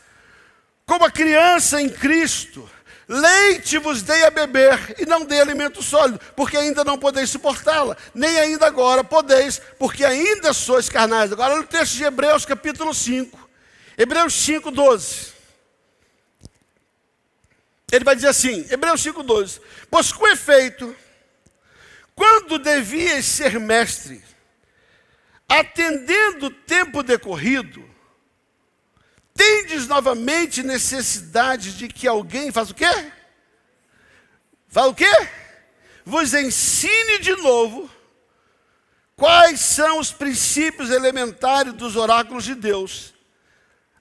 como a criança em Cristo. Leite vos dei a beber, e não dei alimento sólido, porque ainda não podeis suportá-la, nem ainda agora podeis, porque ainda sois carnais. Agora olha o texto de Hebreus capítulo 5. Hebreus 5, 12. Ele vai dizer assim, Hebreus 5, 12. Pois com efeito, quando devias ser mestre, atendendo o tempo decorrido, tendes novamente necessidade de que alguém faça o quê? Fala o quê? Vos ensine de novo quais são os princípios elementares dos oráculos de Deus.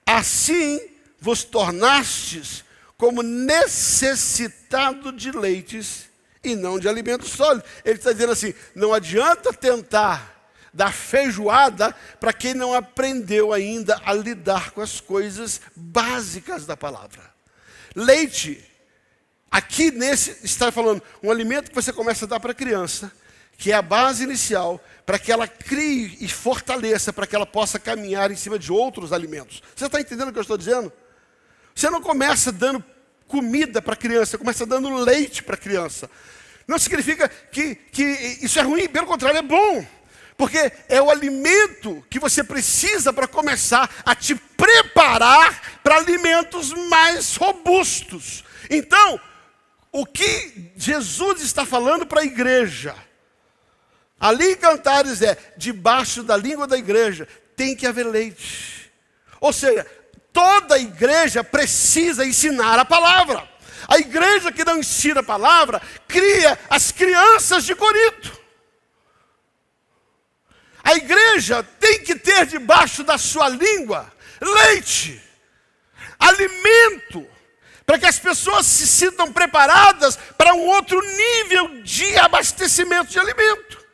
Assim vos tornastes como necessitado de leites e não de alimento sólido. Ele está dizendo assim, não adianta tentar dar feijoada para quem não aprendeu ainda a lidar com as coisas básicas da palavra. Leite, aqui nesse, está falando, um alimento que você começa a dar para a criança, que é a base inicial para que ela crie e fortaleça, para que ela possa caminhar em cima de outros alimentos. Você está entendendo o que eu estou dizendo? Você não começa dando comida para a criança, você começa dando leite para a criança. Não significa que isso é ruim, pelo contrário, é bom. Porque é o alimento que você precisa para começar a te preparar para alimentos mais robustos. Então, o que Jesus está falando para a igreja, ali em Cantares debaixo da língua da igreja, tem que haver leite. Ou seja, toda a igreja precisa ensinar a palavra. A igreja que não ensina a palavra, cria as crianças de Corinto. A igreja tem que ter debaixo da sua língua leite, alimento, para que as pessoas se sintam preparadas para um outro nível de abastecimento de alimento.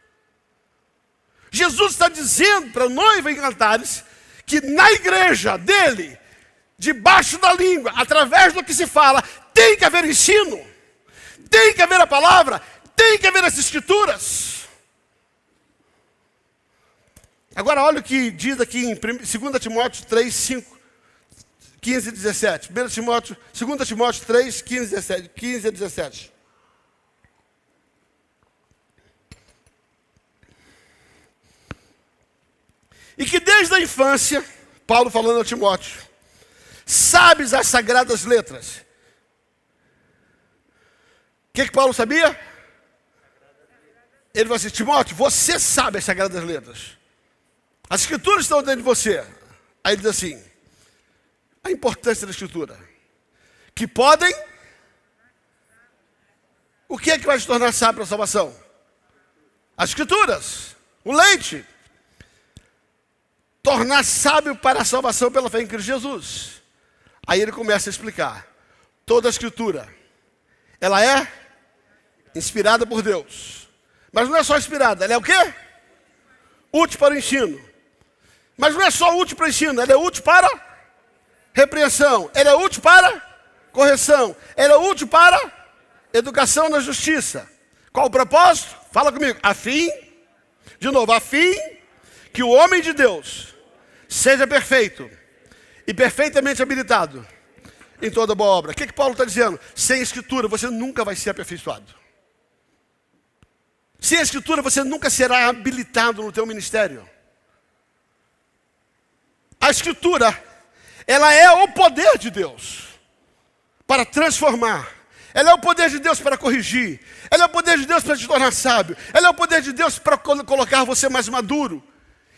Jesus está dizendo para a noiva em Cantares que na igreja dele, debaixo da língua, através do que se fala, tem que haver ensino, tem que haver a palavra, tem que haver as escrituras. Agora olha o que diz aqui em 2 Timóteo 3, 5, 15 e 17. 2 Timóteo 3, 15 a 17. E que desde a infância, Paulo falando a Timóteo, sabes as sagradas letras. O que Paulo sabia? Ele falou assim: Timóteo, você sabe as sagradas letras. As escrituras estão dentro de você. Aí ele diz assim, a importância da escritura. Que podem... O que é que vai te tornar sábio para a salvação? As escrituras. O leite. Tornar sábio para a salvação pela fé em Cristo Jesus. Aí ele começa a explicar. Toda a escritura, ela é inspirada por Deus. Mas não é só inspirada, ela é o quê? Útil para o ensino. Mas não é só útil para o ensino, ela é útil para repreensão, ela é útil para correção, ela é útil para educação na justiça. Qual o propósito? Fala comigo. A fim que o homem de Deus seja perfeito e perfeitamente habilitado em toda boa obra. O que Paulo está dizendo? Sem escritura você nunca vai ser aperfeiçoado. Sem a escritura você nunca será habilitado no teu ministério. A escritura, ela é o poder de Deus para transformar. Ela é o poder de Deus para corrigir. Ela é o poder de Deus para te tornar sábio. Ela é o poder de Deus para colocar você mais maduro.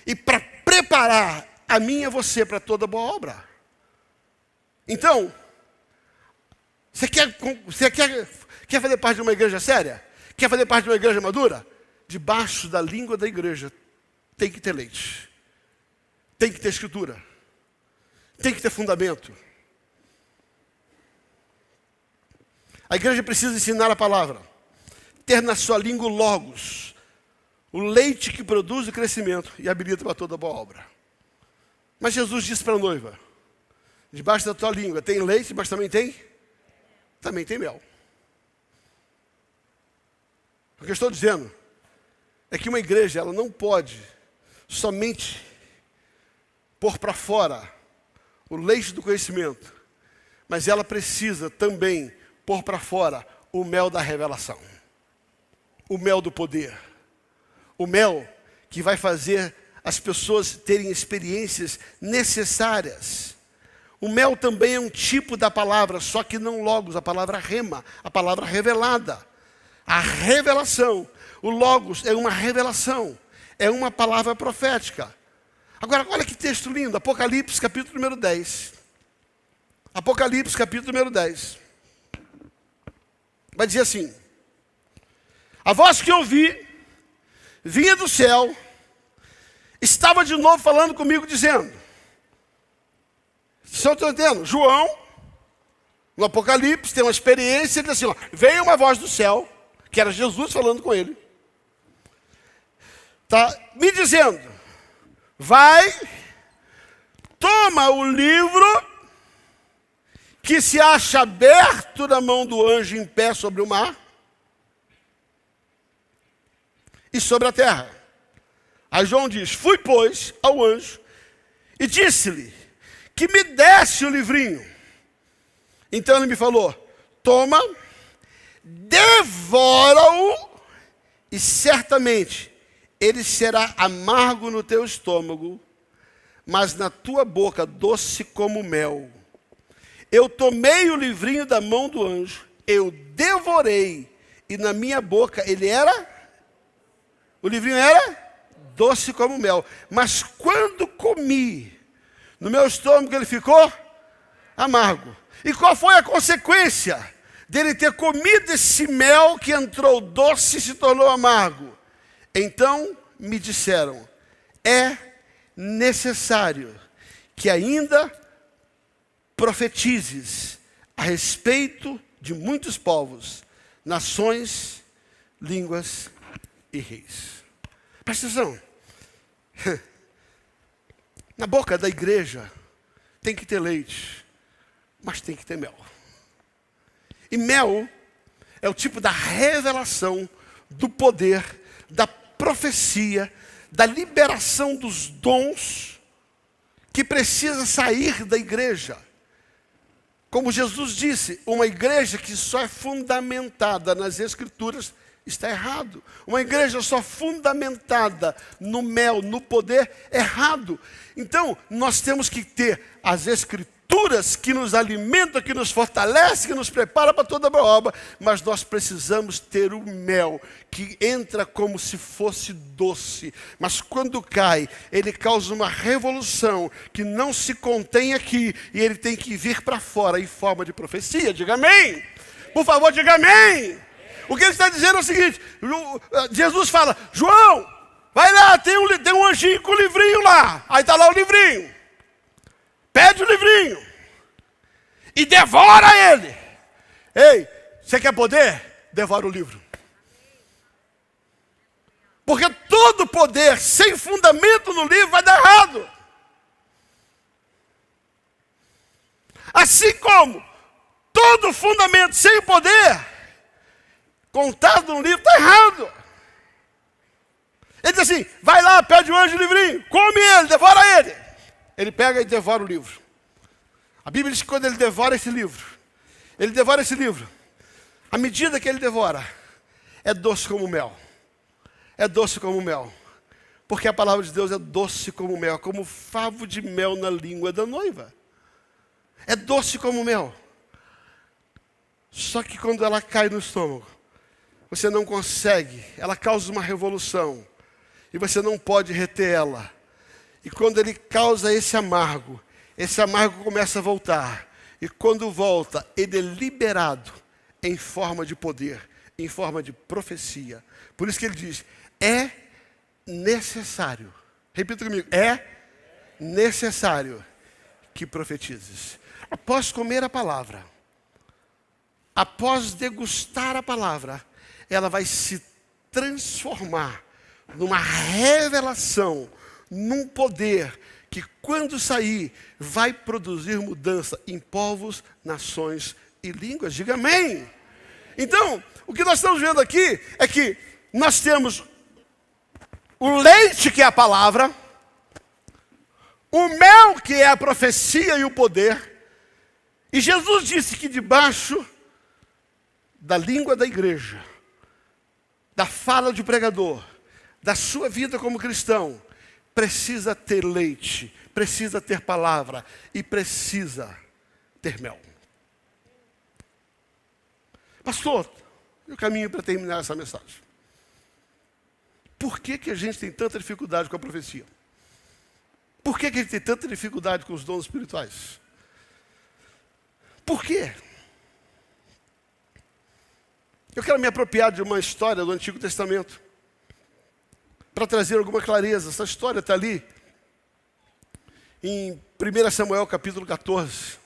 E para preparar a mim e a você para toda boa obra. Então, você quer fazer parte de uma igreja séria? Quer fazer parte de uma igreja madura? Debaixo da língua da igreja tem que ter leite. Tem que ter escritura. Tem que ter fundamento. A igreja precisa ensinar a palavra. Ter na sua língua o logos. O leite que produz o crescimento e habilita para toda boa obra. Mas Jesus disse para a noiva, debaixo da tua língua tem leite, mas também tem mel. O que eu estou dizendo é que uma igreja ela não pode somente pôr para fora o leite do conhecimento, mas ela precisa também pôr para fora o mel da revelação, o mel do poder, o mel que vai fazer as pessoas terem experiências necessárias. O mel também é um tipo da palavra, só que não logos, a palavra rema, a palavra revelada. A revelação, o logos é uma revelação, é uma palavra profética. Agora, olha que texto lindo, Apocalipse, capítulo número 10. Apocalipse, capítulo número 10. Vai dizer assim: a voz que eu ouvi, vinha do céu, estava de novo falando comigo, dizendo... Vocês estão entendendo? João, no Apocalipse, tem uma experiência, ele diz assim, ó, veio uma voz do céu, que era Jesus falando com ele, tá me dizendo, vai, toma o livro que se acha aberto na mão do anjo em pé sobre o mar, e sobre a terra. Aí João diz: fui, pois, ao anjo e disse-lhe que me desse o livrinho. Então ele me falou: toma, devora-o, e certamente ele será amargo no teu estômago, mas na tua boca doce como mel. Eu tomei o livrinho da mão do anjo, eu devorei, e na minha boca o livrinho era doce como mel. Mas quando comi, no meu estômago ele ficou amargo. E qual foi a consequência dele ter comido esse mel que entrou doce e se tornou amargo? Então me disseram: é necessário que ainda profetizes a respeito de muitos povos, nações, línguas e reis. Presta atenção. Na boca da igreja tem que ter leite, mas tem que ter mel. E mel é o tipo da revelação do poder, da profecia, da liberação dos dons que precisa sair da igreja. Como Jesus disse, uma igreja que só é fundamentada nas Escrituras está errado. Uma igreja só fundamentada no mel, no poder, errado. Então, nós temos que ter as Escrituras que nos alimentam, que nos fortalecem, que nos preparam para toda boa obra, mas nós precisamos ter o mel, que entra como se fosse doce, mas quando cai, ele causa uma revolução que não se contém aqui, e ele tem que vir para fora em forma de profecia. Diga amém. Por favor, diga amém. O que ele está dizendo é o seguinte: Jesus fala: João, vai lá, tem um anjinho com o livrinho lá. Aí está lá o livrinho. Pede o livrinho e devora ele. Ei, você quer poder? Devora o livro. Porque todo poder sem fundamento no livro vai dar errado. Assim como todo fundamento sem poder contado no livro está errado. Ele diz assim: vai lá, pede o anjo o livrinho, come ele, devora ele. Ele pega e devora o livro. A Bíblia diz que quando ele devora esse livro, à medida que ele devora, é doce como mel. É doce como mel. Porque a palavra de Deus é doce como mel, como favo de mel na língua da noiva. É doce como mel. Só que quando ela cai no estômago, você não consegue, ela causa uma revolução, e você não pode reter ela. E quando ele causa esse amargo começa a voltar. E quando volta, ele é liberado em forma de poder, em forma de profecia. Por isso que ele diz: é necessário. Repita comigo: é necessário que profetizes. Após comer a palavra, após degustar a palavra, ela vai se transformar numa revelação, num poder que, quando sair, vai produzir mudança em povos, nações e línguas. Diga amém. Então, o que nós estamos vendo aqui é que nós temos o leite, que é a palavra, o mel, que é a profecia e o poder. E Jesus disse que debaixo da língua da igreja, da fala de pregador, da sua vida como cristão, precisa ter leite, precisa ter palavra e precisa ter mel. Pastor, eu caminho para terminar essa mensagem. Por que a gente tem tanta dificuldade com a profecia? Por que a gente tem tanta dificuldade com os dons espirituais? Por quê? Eu quero me apropriar de uma história do Antigo Testamento para trazer alguma clareza. Essa história está ali em 1 Samuel capítulo 14.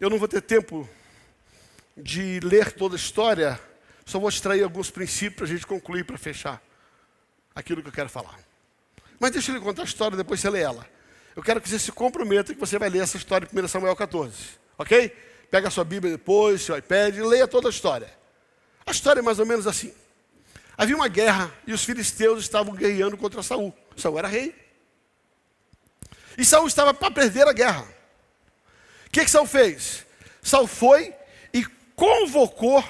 Eu não vou ter tempo de ler toda a história, só vou extrair alguns princípios para a gente concluir, para fechar aquilo que eu quero falar. Mas deixa eu lhe contar a história, depois você lê ela. Eu quero que você se comprometa que você vai ler essa história em 1 Samuel 14, ok? Pega a sua Bíblia depois, seu iPad, e leia toda a história. A história é mais ou menos assim. Havia uma guerra e os filisteus estavam guerreando contra Saul. Saul era rei. E Saul estava para perder a guerra. O que Saul fez? Saul foi e convocou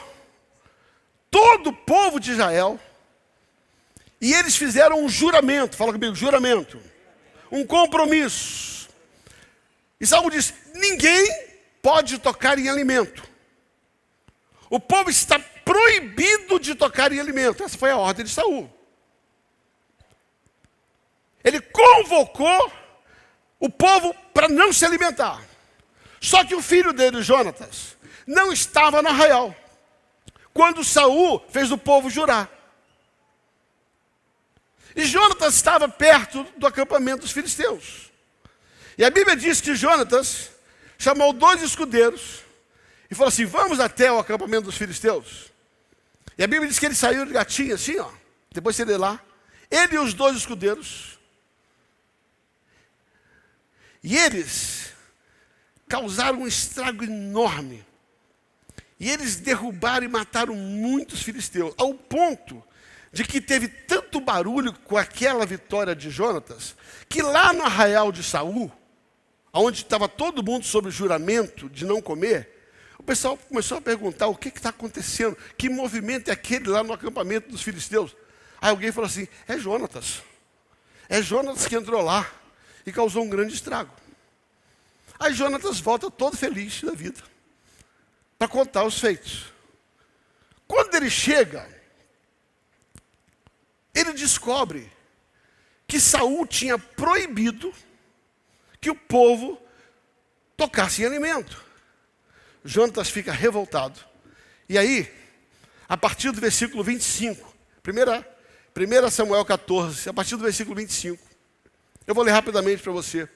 todo o povo de Israel. E eles fizeram um juramento. Fala comigo, juramento. Um compromisso. E Saul disse: ninguém pode tocar em alimento. O povo está proibido de tocar em alimento. Essa foi a ordem de Saul. Ele convocou o povo para não se alimentar. Só que o filho dele, Jonatas, não estava no arraial quando Saul fez o povo jurar. E Jonatas estava perto do acampamento dos filisteus. E a Bíblia diz que Jonatas chamou 2 escudeiros e falou assim: vamos até o acampamento dos filisteus. E a Bíblia diz que ele saiu de gatinho assim, ó. Depois você lê lá. Ele e os 2 escudeiros. E eles causaram um estrago enorme. E eles derrubaram e mataram muitos filisteus. Ao ponto de que teve tanto barulho com aquela vitória de Jonatas, que lá no arraial de Saul, onde estava todo mundo sob juramento de não comer, o pessoal começou a perguntar: o que está acontecendo? Que movimento é aquele lá no acampamento dos filisteus? Aí alguém falou assim: é Jonatas. É Jonatas que entrou lá e causou um grande estrago. Aí Jonatas volta todo feliz da vida para contar os feitos. Quando ele chega, ele descobre que Saul tinha proibido que o povo tocasse em alimento. Jonatas fica revoltado. E aí, a partir do versículo 25, 1 Samuel 14, a partir do versículo 25, eu vou ler rapidamente para você.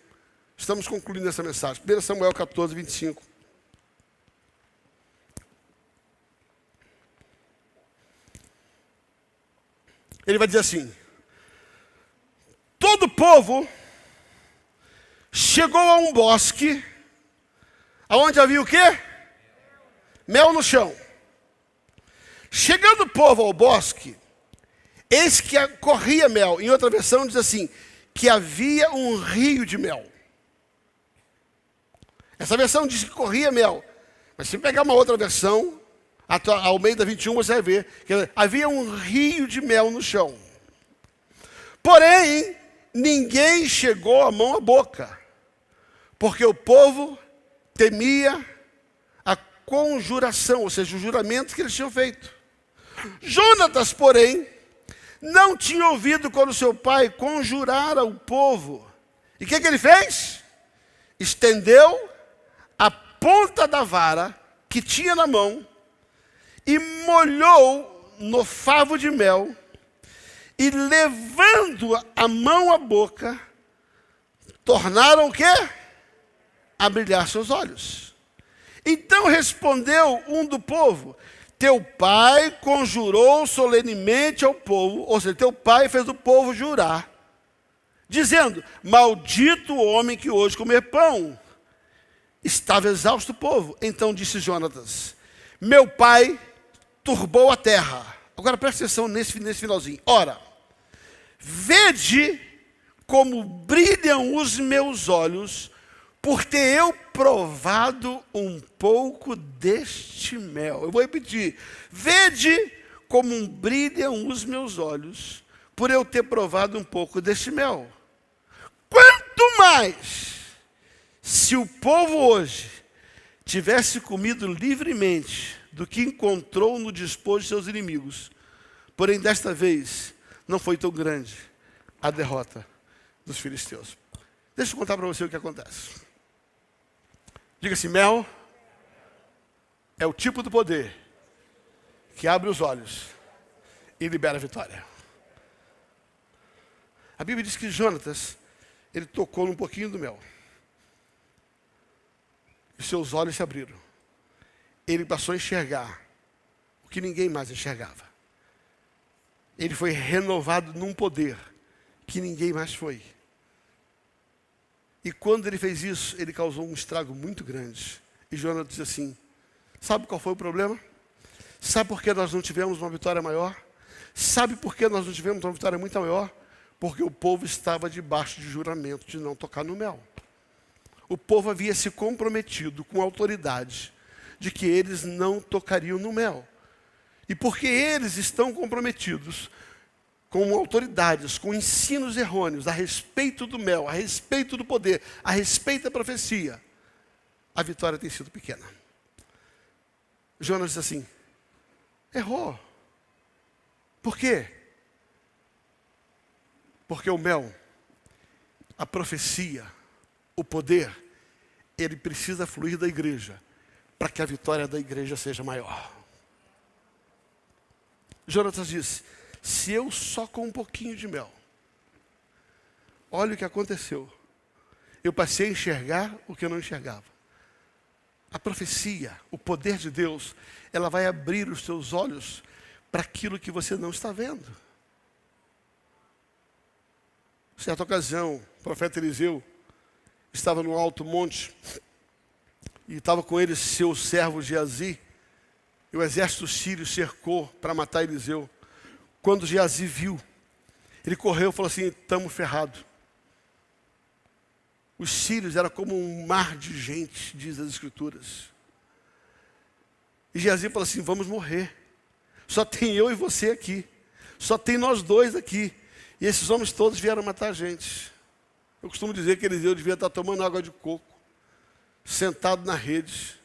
Estamos concluindo essa mensagem. 1 Samuel 14, 25. Ele vai dizer assim: todo o povo chegou a um bosque, aonde havia o quê? Mel no chão. Chegando o povo ao bosque, eis que corria mel. Em outra versão diz assim, que havia um rio de mel. Essa versão diz que corria mel. Mas se pegar uma outra versão, ao meio da 21, você vai ver que havia um rio de mel no chão. Porém, ninguém chegou a mão à boca, porque o povo temia a conjuração, ou seja, o juramento que eles tinham feito. Jonatas, porém, não tinha ouvido quando seu pai conjurara o povo. E o que ele fez? Estendeu a ponta da vara que tinha na mão e molhou no favo de mel, e levando a mão à boca, tornaram o quê? A brilhar seus olhos. Então respondeu um do povo: teu pai conjurou solenemente ao povo, ou seja, teu pai fez o povo jurar, dizendo: maldito o homem que hoje comer pão. Estava exausto o povo. Então disse Jonatas: meu pai turbou a terra. Agora presta atenção nesse finalzinho. Ora, vede como brilham os meus olhos, por ter eu provado um pouco deste mel. Eu vou repetir. Vede como brilham os meus olhos, por eu ter provado um pouco deste mel. Quanto mais, se o povo hoje tivesse comido livremente do que encontrou no despojo de seus inimigos, porém desta vez não foi tão grande a derrota dos filisteus. Deixa eu contar para você o que acontece. Diga assim: mel é o tipo do poder que abre os olhos e libera a vitória. A Bíblia diz que Jonatas, ele tocou num pouquinho do mel. E seus olhos se abriram. Ele passou a enxergar o que ninguém mais enxergava. Ele foi renovado num poder que ninguém mais foi. E quando ele fez isso, ele causou um estrago muito grande. E Jonatas disse assim: sabe qual foi o problema? Sabe por que nós não tivemos uma vitória maior? Sabe por que nós não tivemos uma vitória muito maior? Porque o povo estava debaixo de juramento de não tocar no mel. O povo havia se comprometido com a autoridade de que eles não tocariam no mel. E porque eles estão comprometidos com autoridades, com ensinos errôneos a respeito do mel, a respeito do poder, a respeito da profecia, a vitória tem sido pequena. Jonas disse assim: errou. Por quê? Porque o mel, a profecia, o poder, ele precisa fluir da igreja para que a vitória da igreja seja maior. Jonatas disse: se eu só com um pouquinho de mel, olha o que aconteceu. Eu passei a enxergar o que eu não enxergava. A profecia, o poder de Deus, ela vai abrir os seus olhos para aquilo que você não está vendo. Certa ocasião, o profeta Eliseu estava no alto monte e estava com ele seu servo Geazi, e o exército sírio cercou para matar Eliseu. Quando Geazi viu, ele correu e falou assim: estamos ferrados. Os sírios eram como um mar de gente, diz as escrituras. E Geazi falou assim: vamos morrer. Só tem eu e você aqui. Só tem nós dois aqui. E esses homens todos vieram matar a gente. Eu costumo dizer que Eliseu devia estar tomando água de coco, sentado na rede.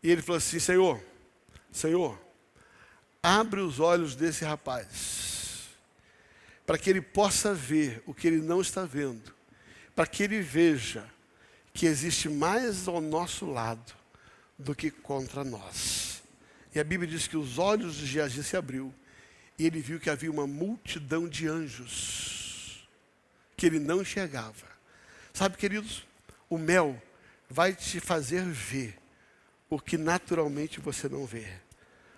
E ele falou assim: Senhor, abre os olhos desse rapaz, para que ele possa ver o que ele não está vendo, para que ele veja que existe mais ao nosso lado do que contra nós. E a Bíblia diz que os olhos de Geazi se abriu, e ele viu que havia uma multidão de anjos, que ele não enxergava. Sabe, queridos, o mel vai te fazer ver o que naturalmente você não vê.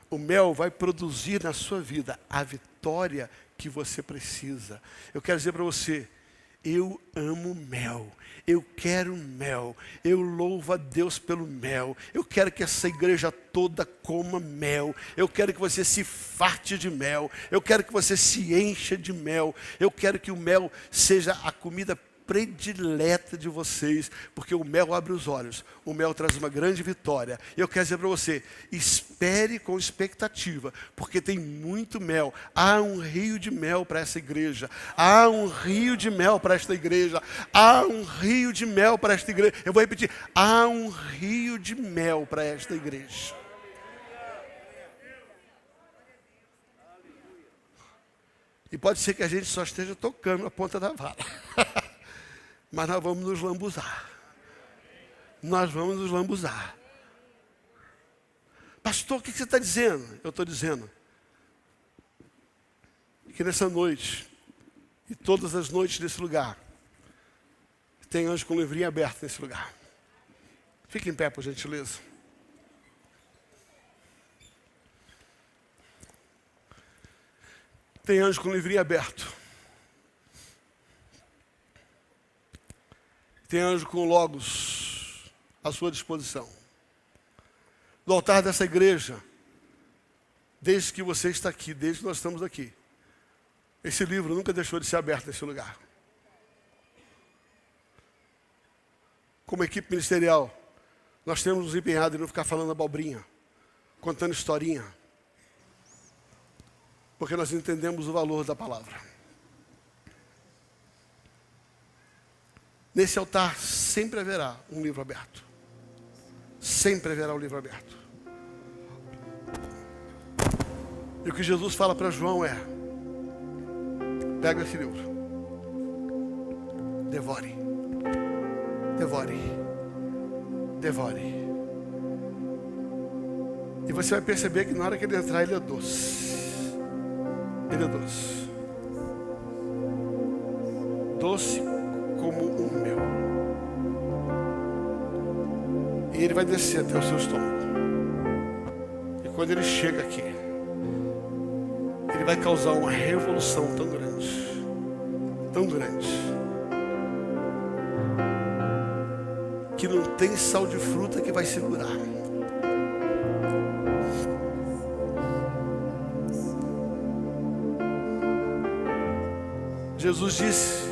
O mel vai produzir na sua vida a vitória que você precisa. Eu quero dizer para você: eu amo mel, eu quero mel, eu louvo a Deus pelo mel, eu quero que essa igreja toda coma mel, eu quero que você se farte de mel, eu quero que você se encha de mel, eu quero que o mel seja a comida predileta de vocês, porque o mel abre os olhos, o mel traz uma grande vitória. Eu quero dizer para você: espere com expectativa, porque tem muito mel. Há um rio de mel para essa igreja, há um rio de mel para esta igreja, há um rio de mel para esta igreja. Eu vou repetir: há um rio de mel para esta igreja. E pode ser que a gente só esteja tocando a ponta da vara. Mas nós vamos nos lambuzar. Nós vamos nos lambuzar. Pastor, o que você está dizendo? Eu estou dizendo que nessa noite, e todas as noites desse lugar, tem anjo com livrinho aberto nesse lugar. Fique em pé, por gentileza. Tem anjo com livrinho aberto. Tem anjo com logos à sua disposição. Do altar dessa igreja, desde que você está aqui, desde que nós estamos aqui, esse livro nunca deixou de ser aberto nesse lugar. Como equipe ministerial, nós temos nos empenhado em não ficar falando abobrinha, contando historinha, porque nós entendemos o valor da palavra. Nesse altar sempre haverá um livro aberto. Sempre haverá um livro aberto. E o que Jesus fala para João é: pega esse livro, devore, devore, devore. E você vai perceber que na hora que ele entrar, ele é doce. Ele é doce. Doce como um mel. E ele vai descer até o seu estômago. E quando ele chega aqui, ele vai causar uma revolução tão grande, que não tem sal de fruta que vai segurar. Jesus disse,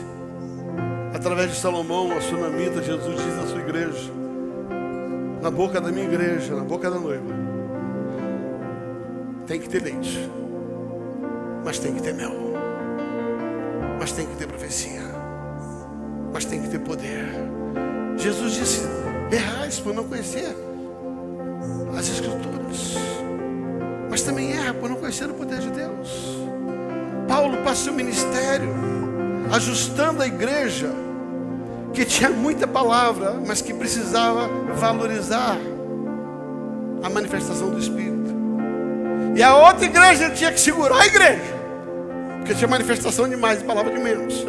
através de Salomão, a sunamita, Jesus diz na sua igreja, na boca da minha igreja, na boca da noiva, tem que ter leite, mas tem que ter mel, mas tem que ter profecia, mas tem que ter poder. Jesus disse, errais por não conhecer as Escrituras, mas também erra por não conhecer o poder de Deus. Paulo passou o ministério ajustando a igreja que tinha muita palavra, mas que precisava valorizar a manifestação do Espírito. E a outra igreja tinha que segurar a igreja, porque tinha manifestação demais e palavra de menos.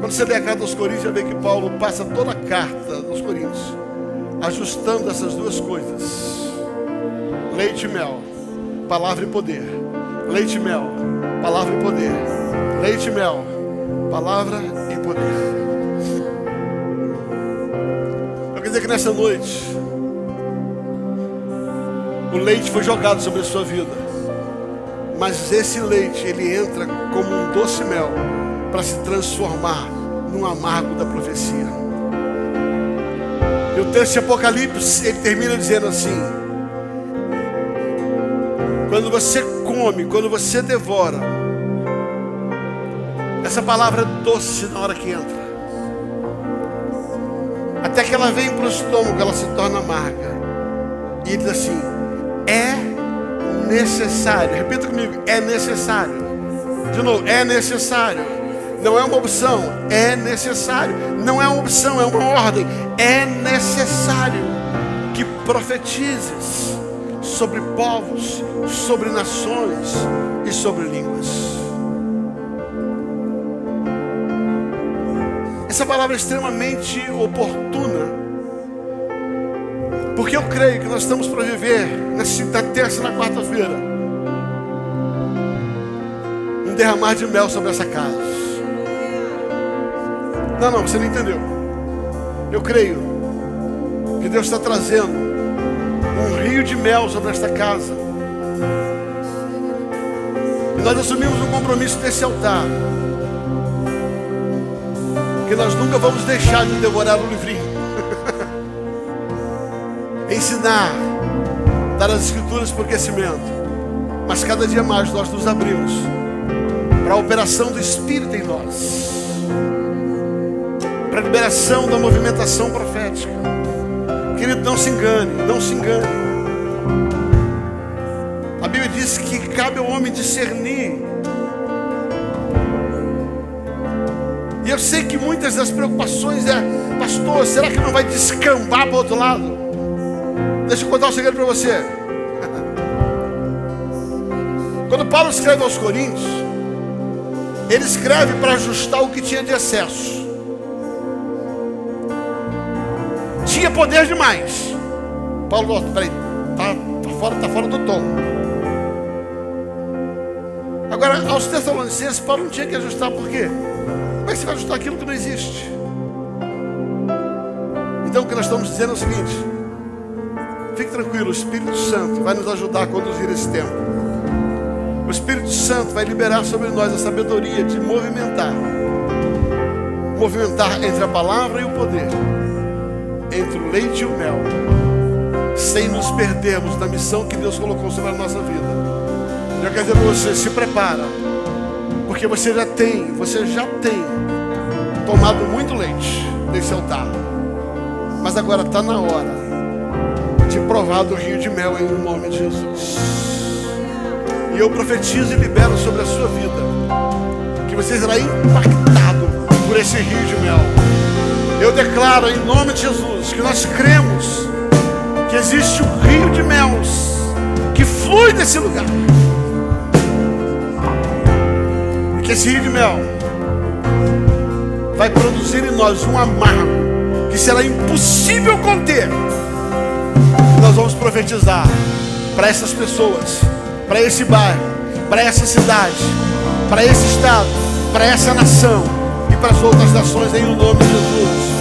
Quando você lê a carta aos Coríntios, já vê que Paulo passa toda a carta aos Coríntios ajustando essas duas coisas: leite e mel, palavra e poder. Leite e mel, palavra e poder. Leite e mel, palavra e poder. Eu quero dizer que nessa noite o leite foi jogado sobre a sua vida, mas esse leite, ele entra como um doce mel para se transformar num amargo da profecia. E o texto de Apocalipse, ele termina dizendo assim: quando você come, quando você devora, essa palavra é doce na hora que entra, até que ela vem para o estômago, ela se torna amarga. E ele diz assim: é necessário. Repita comigo: é necessário. De novo: é necessário. Não é uma opção, é necessário. Não é uma opção, é uma ordem. É necessário que profetizes sobre povos, sobre nações e sobre línguas. Essa palavra é extremamente oportuna, porque eu creio que nós estamos para viver na terça e na quarta-feira um derramar de mel sobre essa casa. Não, você não entendeu. Eu creio que Deus está trazendo um rio de mel sobre esta casa. E nós assumimos um compromisso desse altar, que nós nunca vamos deixar de devorar o livrinho. Ensinar, dar as Escrituras por aquecimento. Mas cada dia mais nós nos abrimos para a operação do Espírito em nós, para a liberação da movimentação profética. Querido, não se engane, não se engane. A Bíblia diz que cabe ao homem discernir. E eu sei que muitas das preocupações é: pastor, será que não vai descambar para o outro lado? Deixa eu contar um segredo para você. Quando Paulo escreve aos Coríntios, ele escreve para ajustar o que tinha de excesso. Tinha poder demais. Paulo, peraí, tá fora do tom. Agora, aos Tessalonicenses, Paulo não tinha que ajustar. Por quê? Como é que você vai ajustar aquilo que não existe? Então o que nós estamos dizendo é o seguinte: fique tranquilo, o Espírito Santo vai nos ajudar a conduzir esse tempo. O Espírito Santo vai liberar sobre nós a sabedoria de movimentar entre a palavra e o poder, entre o leite e o mel, sem nos perdermos da missão que Deus colocou sobre a nossa vida. Eu quero dizer para você: se prepara, porque você já tem tomado muito leite nesse altar, mas agora está na hora de provar do rio de mel em nome de Jesus. E eu profetizo e libero sobre a sua vida que você será impactado por esse rio de mel. Eu declaro em nome de Jesus que nós cremos que existe um rio de mel que flui desse lugar, e que esse rio de mel vai produzir em nós um amargo que será impossível conter. E nós vamos profetizar para essas pessoas, para esse bairro, para essa cidade, para esse estado, para essa nação e para as outras nações, em nome de Jesus.